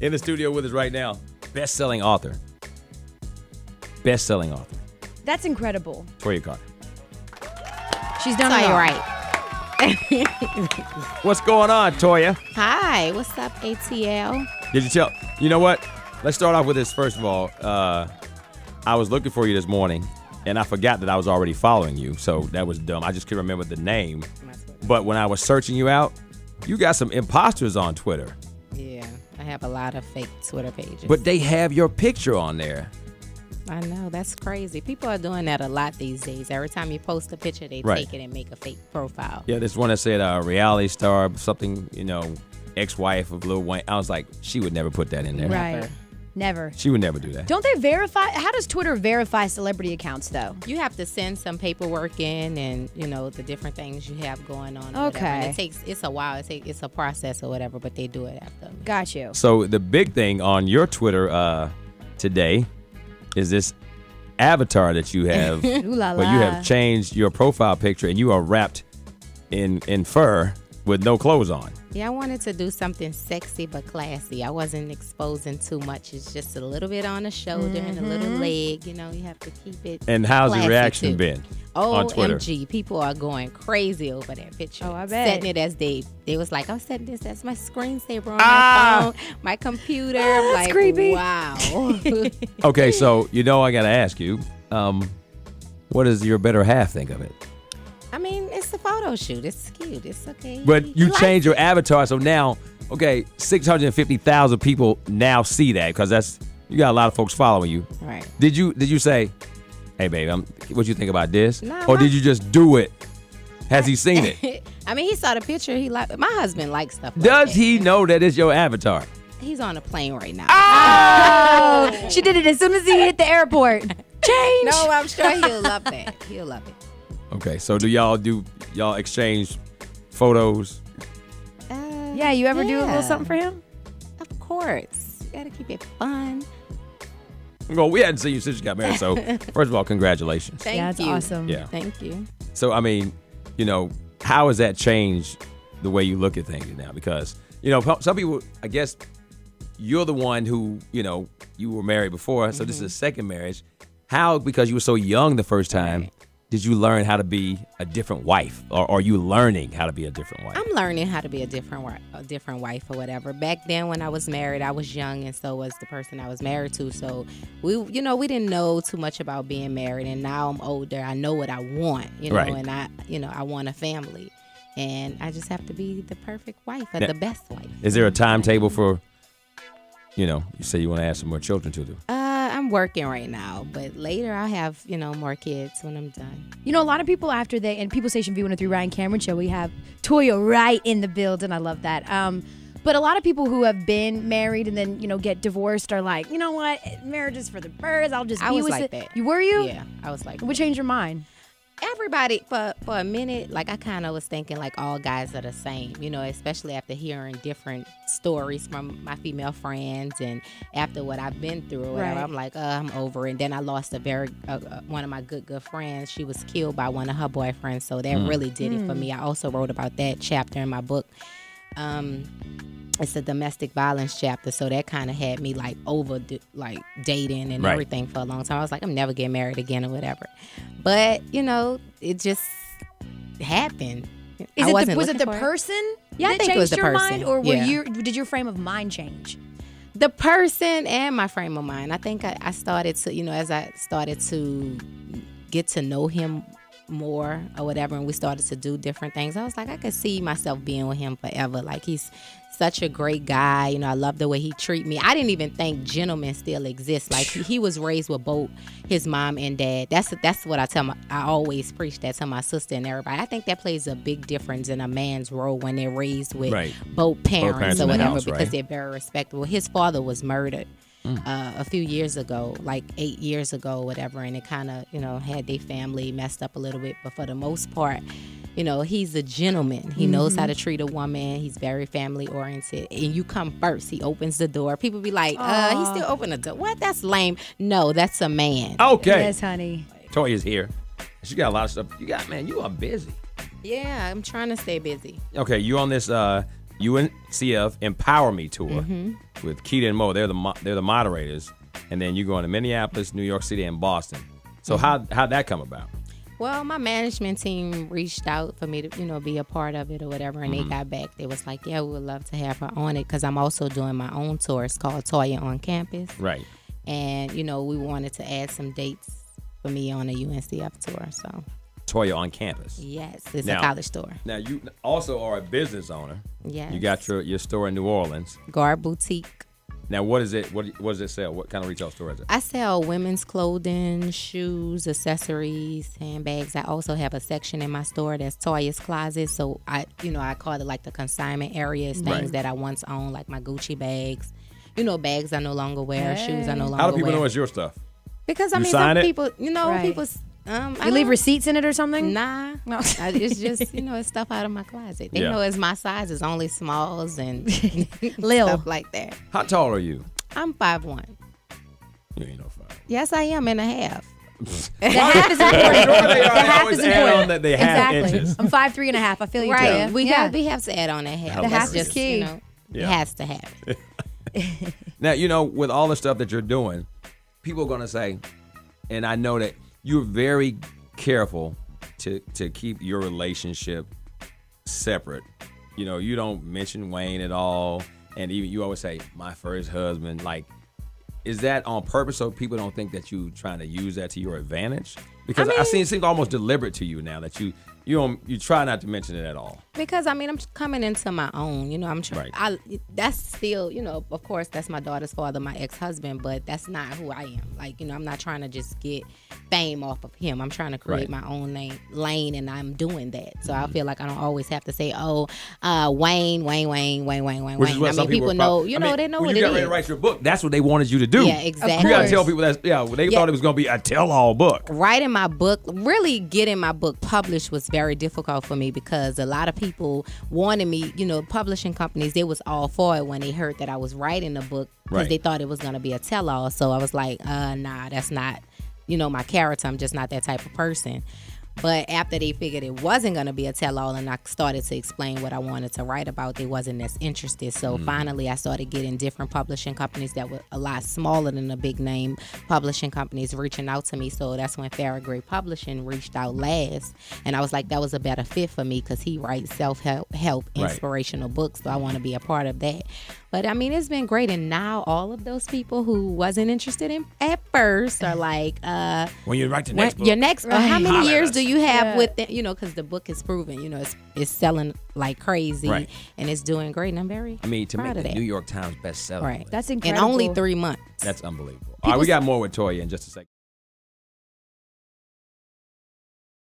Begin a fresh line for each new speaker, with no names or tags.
In the studio with us right now, best-selling author. Best-selling author.
That's incredible.
Toya Carter.
She's done
That's
it all.
right.
What's going on, Toya?
Hi, what's up, ATL?
Did you tell? You know what? Let's start off with this. First of all, I was looking for you this morning, and I forgot that I was already following you, so that was dumb. I just couldn't remember the name. But when I was searching you out, you got some imposters on Twitter.
Yeah, I have a lot of fake Twitter pages.
But they have your picture on there.
I know, that's crazy. People are doing that a lot these days. Every time you post a picture, they take it and make a fake profile.
Yeah, this one that said reality star, something, ex-wife of Lil Wayne. I was like, she would never put that in there.
Right. Never.
She would never do that.
Don't they verify? How does Twitter verify celebrity accounts, though?
You have to send some paperwork in and, the different things you have going on. Or
Okay.
and it's a while. It's a process or whatever, but they do it after.
Got you.
So the big thing on your Twitter today is this avatar that you have.
Ooh la
Where you
la.
have changed your profile picture and you are wrapped in fur with no clothes on.
Yeah, I wanted to do something sexy but classy. I wasn't exposing too much. It's just a little bit on the shoulder and a little leg. You have to keep it.
And how's the
classy
reaction
too.
been on Twitter?
OMG, people are going crazy over that picture.
Oh, I bet.
Setting it as they was like, I'm setting this as my screensaver on my phone, my computer. I'm
that's
like,
creepy.
wow.
Okay, so I got to ask you, what does your better half think of it?
I mean, it's a photo shoot. It's cute. It's okay.
But you
He
changed your
likes
avatar, so now, 650,000 people now see that because you got a lot of folks following you.
it. Right.
Did you say, hey, babe, what you think about this?
Nah,
or did you just do it? Has he seen it?
I mean, he saw the picture. My husband likes stuff like
Does
that.
he know that it's your avatar?
He's on a plane right now.
Oh, she did it as soon as he hit the airport. Change.
No, I'm sure he'll love that. He'll love it.
Okay, so do y'all exchange photos?
Yeah, you ever do a little something for him?
Of course. You got to keep it fun.
Well, we hadn't seen you since you got married, so first of all, congratulations.
Thank
Yeah, it's
you.
awesome.
Yeah.
Thank you.
So, I mean, how has that changed the way you look at things now? Because, some people, I guess, you're the one who, you were married before, so this is a second marriage. How, because you were so young the first time, did you learn how to be a different wife? Or are you learning how to be a different wife?
I'm learning how to be a different wife or whatever. Back then when I was married, I was young and so was the person I was married to. So we didn't know too much about being married, and now I'm older. I know what I want,
Right.
and I want a family. And I just have to be the perfect wife or the best wife.
Is there a timetable for, you say you want to add some more children to do?
I'm working right now, but later I'll have, more kids when I'm done.
A lot of people after and People Station V103 Ryan Cameron show, we have Toya right in the building. I love that. But a lot of people who have been married and then, get divorced are like, you know what? Marriage is for the birds. I'll just
I
be
was
with
like
it.
that.
You were you?
Yeah, I was like
What
that.
changed your mind?
Everybody, for a minute, I kind of was thinking all guys are the same, especially after hearing different stories from my female friends and after what I've been through or whatever.
Right.
I'm like, I'm over it. And then I lost one of my good friends. She was killed by one of her boyfriends, so that really did it for me. I also wrote about that chapter in my book. It's a domestic violence chapter, so that kind of had me over dating and everything for a long time. I was like, I'm never getting married again or whatever. But it just happened.
Was it the person?
Yeah, I
that
think it was
changed
the
your
person.
mind, or
Yeah.
did your frame of mind change?
The person and my frame of mind. I think I started to, as I started to get to know him more or whatever, and we started to do different things, I was like, I could see myself being with him forever. He's such a great guy. I love the way he treat me. I didn't even think gentlemen still exist. He was raised with both his mom and dad. That's what I always preach that to my sister and everybody. I think that plays a big difference in a man's role when they're raised with both parents or
in the
whatever,
house,
because they're very respectable. His father was murdered a few years ago, 8 years ago or whatever, and it kind of, had their family messed up a little bit. But for the most part, he's a gentleman. He knows how to treat a woman. He's very family oriented. And you come first. He opens the door. People be like, he still open the door. What? That's lame. No, that's a man.
Okay.
Yes, honey.
Toya's here. She got a lot of stuff. You are busy.
Yeah, I'm trying to stay busy.
Okay, you on this, UNCF Empower Me Tour
Mm-hmm.
with Keita and Mo. They're the moderators, and then you go into Minneapolis, New York City, and Boston. So
Mm-hmm.
how'd that come about?
Well, my management team reached out for me to, be a part of it or whatever, and they got back. They was like, yeah, we would love to have her on it because I'm also doing my own tour. It's called Toya on Campus.
Right.
And, we wanted to add some dates for me on a UNCF tour. So,
Toya on Campus.
yes, it's
Now-
a college tour.
Now, you also are a business owner.
Yes.
You got your store in New Orleans.
Guard Boutique.
Now, what is it? What does it sell? What kind of retail store is it?
I sell women's clothing, shoes, accessories, handbags. I also have a section in my store that's Toya's Closet. So I call it like the consignment area. It's things
Right.
that I once owned, like my Gucci bags. Bags I no longer wear, shoes I no longer wear.
How do people know it's your stuff?
Because
You
some
sign it?
people,
Right.
people. I
You leave
don't-
receipts in it or something?
Nah,
No.
it's just it's stuff out of my closet. They
Yeah.
know it's my size. It's only smalls and
Lil.
stuff like that.
How tall are you?
I'm 5'1".
You ain't no 5.
Yes, I am, and a half.
The half is important.
They
The half
always
is
add on
important.
that they have
Exactly.
inches.
I'm 5'3" and a half. I feel you,
Right.
Toya.
We
yeah.
have to add on that half.
The
That's
half is
just,
key.
Yeah.
It has to happen.
Now, with all the stuff that you're doing, people are going to say, and I know that you're very careful to keep your relationship separate. You don't mention Wayne at all. And even you always say, my first husband. Like, is that on purpose so people don't think that you trying to use that to your advantage? Because I see it seems almost deliberate to you now that you try not to mention it at all.
Because I'm coming into my own. I'm trying.
Right.
That's still, of course, that's my daughter's father, my ex-husband, but that's not who I am. Like, I'm not trying to just get fame off of him. I'm trying to create
Right.
my own lane, and I'm doing that. So I feel like I don't always have to say, Wayne.
Which is what some
people know. They know
when
what
you
it
got ready
is.
to write your book, that's what they wanted you to do.
Yeah, exactly.
You got to
course.
tell people they thought it was going to be a tell-all book.
Writing my book, really getting my book published was very difficult for me because a lot of people wanted me, publishing companies, they was all for it when they heard that I was writing a book because
Right.
they thought it was going to be a tell-all. So I was like, nah, that's not, my character. I'm just not that type of person. But after they figured it wasn't going to be a tell-all and I started to explain what I wanted to write about, they wasn't as interested. So finally, I started getting different publishing companies that were a lot smaller than the big name publishing companies reaching out to me. So that's when Farragher Publishing reached out last. And I was like, that was a better fit for me because he writes self-help,
Right.
inspirational books. So I want to be a part of that. But it's been great. And now all of those people who wasn't interested in at first are like,
When you write the next book.
your next, how
Holler
many
at
years
us.
do you have
Yeah.
with it? Because the book is proven, it's selling like crazy
Right.
and it's doing great. And I'm very
to make
proud of
the
that.
New York Times bestseller
Right.
list.
That's
in
incredible.
only 3 months.
That's unbelievable. All right, we got more with Toya in just a second.